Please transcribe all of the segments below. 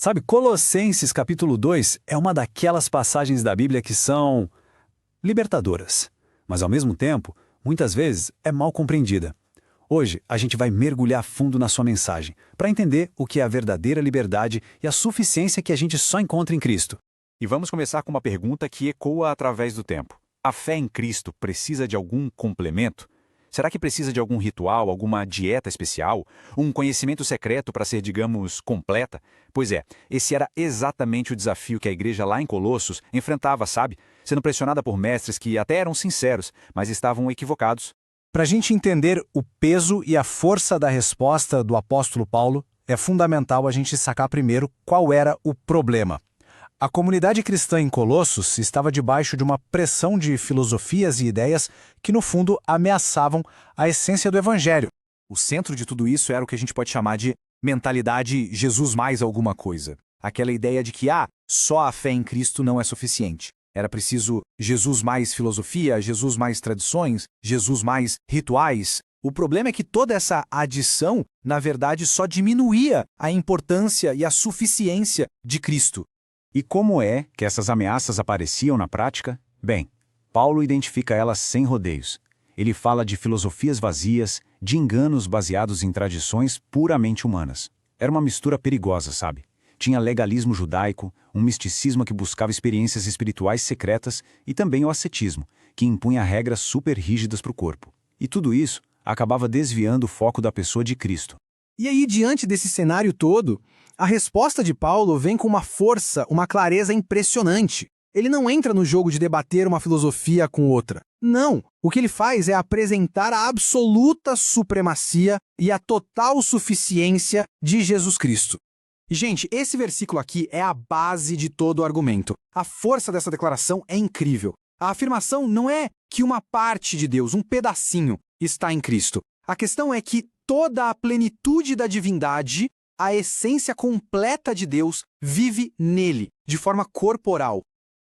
Sabe, Colossenses capítulo 2 é uma daquelas passagens da Bíblia que são libertadoras, mas ao mesmo tempo, muitas vezes é mal compreendida. Hoje, a gente vai mergulhar fundo na sua mensagem, para entender o que é a verdadeira liberdade e a suficiência que a gente só encontra em Cristo. E vamos começar com uma pergunta que ecoa através do tempo. A fé em Cristo precisa de algum complemento? Será que precisa de algum ritual, alguma dieta especial? Um conhecimento secreto para ser, digamos, completa? Pois é, esse era exatamente o desafio que a igreja lá em Colossos enfrentava, sabe? Sendo pressionada por mestres que até eram sinceros, mas estavam equivocados. Para a gente entender o peso e a força da resposta do apóstolo Paulo, é fundamental a gente sacar primeiro qual era o problema. A comunidade cristã em Colossos estava debaixo de uma pressão de filosofias e ideias que, no fundo, ameaçavam a essência do Evangelho. O centro de tudo isso era o que a gente pode chamar de mentalidade Jesus mais alguma coisa. Aquela ideia de que, só a fé em Cristo não é suficiente. Era preciso Jesus mais filosofia, Jesus mais tradições, Jesus mais rituais. O problema é que toda essa adição, na verdade, só diminuía a importância e a suficiência de Cristo. E como é que essas ameaças apareciam na prática? Bem, Paulo identifica elas sem rodeios. Ele fala de filosofias vazias, de enganos baseados em tradições puramente humanas. Era uma mistura perigosa, sabe? Tinha legalismo judaico, um misticismo que buscava experiências espirituais secretas e também o ascetismo, que impunha regras super rígidas para o corpo. E tudo isso acabava desviando o foco da pessoa de Cristo. E aí, diante desse cenário todo, a resposta de Paulo vem com uma força, uma clareza impressionante. Ele não entra no jogo de debater uma filosofia com outra. Não, o que ele faz é apresentar a absoluta supremacia e a total suficiência de Jesus Cristo. E, gente, esse versículo aqui é a base de todo o argumento. A força dessa declaração é incrível. A afirmação não é que uma parte de Deus, um pedacinho, está em Cristo. A questão é que toda a plenitude da divindade, a essência completa de Deus, vive nele, de forma corporal.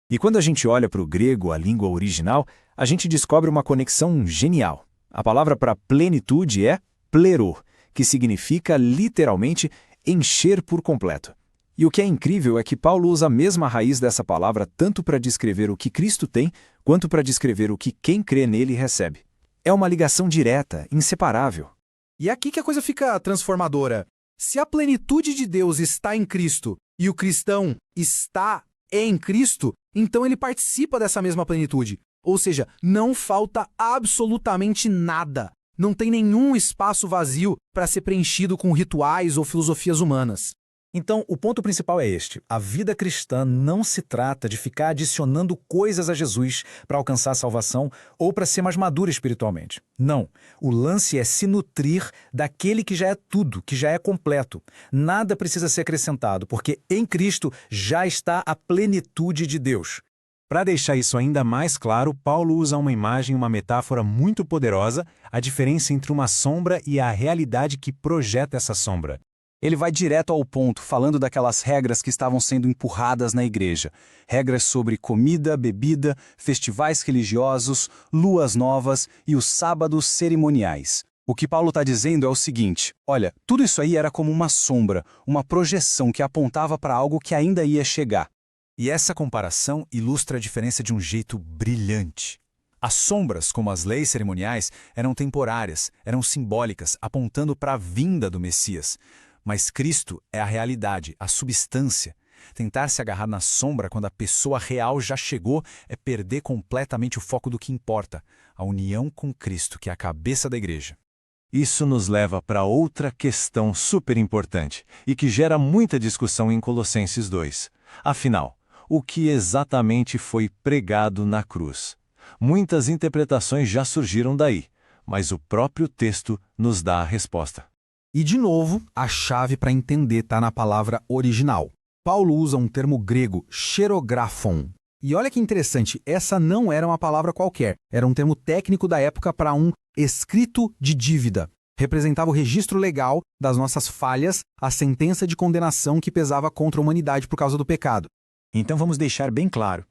E quando a gente olha para o grego, a língua original, a gente descobre uma conexão genial. A palavra para plenitude é plero, que significa literalmente encher por completo. E o que é incrível é que Paulo usa a mesma raiz dessa palavra tanto para descrever o que Cristo tem, quanto para descrever o que quem crê nele recebe. É uma ligação direta, inseparável. E é aqui que a coisa fica transformadora. Se a plenitude de Deus está em Cristo e o cristão está em Cristo, então ele participa dessa mesma plenitude. Ou seja, não falta absolutamente nada. Não tem nenhum espaço vazio para ser preenchido com rituais ou filosofias humanas. Então, o ponto principal é este. A vida cristã não se trata de ficar adicionando coisas a Jesus para alcançar a salvação ou para ser mais maduro espiritualmente. Não. O lance é se nutrir daquele que já é tudo, que já é completo. Nada precisa ser acrescentado, porque em Cristo já está a plenitude de Deus. Para deixar isso ainda mais claro, Paulo usa uma imagem, uma metáfora muito poderosa, a diferença entre uma sombra e a realidade que projeta essa sombra. Ele vai direto ao ponto, falando daquelas regras que estavam sendo empurradas na igreja. Regras sobre comida, bebida, festivais religiosos, luas novas e os sábados cerimoniais. O que Paulo está dizendo é o seguinte: olha, tudo isso aí era como uma sombra, uma projeção que apontava para algo que ainda ia chegar. E essa comparação ilustra a diferença de um jeito brilhante. As sombras, como as leis cerimoniais, eram temporárias, eram simbólicas, apontando para a vinda do Messias. Mas Cristo é a realidade, a substância. Tentar se agarrar na sombra quando a pessoa real já chegou é perder completamente o foco do que importa, a união com Cristo, que é a cabeça da igreja. Isso nos leva para outra questão super importante e que gera muita discussão em Colossenses 2. Afinal, o que exatamente foi pregado na cruz? Muitas interpretações já surgiram daí, mas o próprio texto nos dá a resposta. E, de novo, a chave para entender está na palavra original. Paulo usa um termo grego, xerografon. E olha que interessante, essa não era uma palavra qualquer. Era um termo técnico da época para um escrito de dívida. Representava o registro legal das nossas falhas, a sentença de condenação que pesava contra a humanidade por causa do pecado. Então vamos deixar bem claro.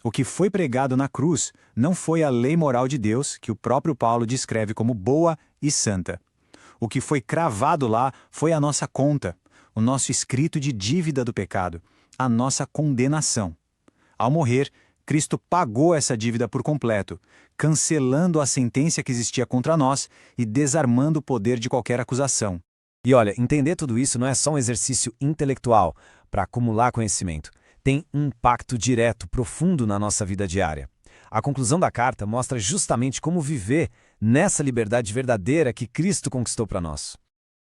O que foi pregado na cruz não foi a lei moral de Deus, que o próprio Paulo descreve como boa e santa. O que foi cravado lá foi a nossa conta. o nosso escrito de dívida do pecado, a nossa condenação. Ao morrer, Cristo pagou essa dívida por completo, cancelando a sentença que existia contra nós e desarmando o poder de qualquer acusação. E olha, entender tudo isso não é só um exercício intelectual para acumular conhecimento. Tem um impacto direto, profundo na nossa vida diária. A conclusão da carta mostra justamente como viver nessa liberdade verdadeira que Cristo conquistou para nós.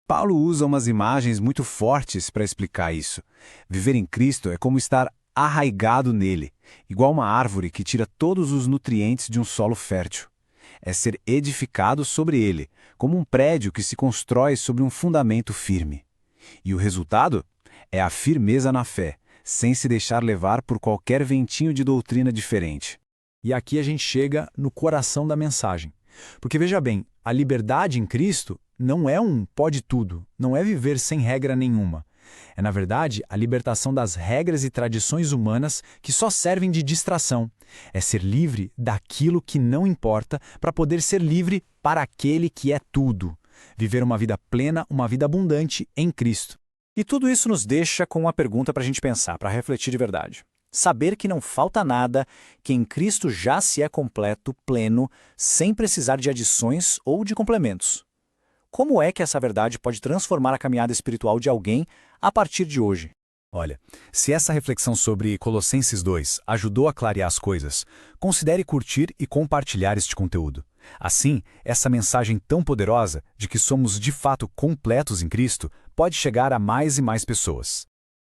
Paulo usa umas imagens muito fortes para explicar isso. Viver em Cristo é como estar arraigado nele, igual uma árvore que tira todos os nutrientes de um solo fértil. É ser edificado sobre ele, como um prédio que se constrói sobre um fundamento firme. E o resultado é a firmeza na fé, sem se deixar levar por qualquer ventinho de doutrina diferente. E aqui a gente chega no coração da mensagem. Porque veja bem, a liberdade em Cristo não é um pode tudo, não é viver sem regra nenhuma. É, na verdade, a libertação das regras e tradições humanas que só servem de distração. É ser livre daquilo que não importa para poder ser livre para aquele que é tudo. Viver uma vida plena, uma vida abundante em Cristo. E tudo isso nos deixa com uma pergunta para a gente pensar, para refletir de verdade. Saber que não falta nada, que em Cristo já se é completo, pleno, sem precisar de adições ou de complementos. Como é que essa verdade pode transformar a caminhada espiritual de alguém a partir de hoje? Olha, se essa reflexão sobre Colossenses 2 ajudou a clarear as coisas, considere curtir e compartilhar este conteúdo. Assim, essa mensagem tão poderosa de que somos de fato completos em Cristo pode chegar a mais e mais pessoas.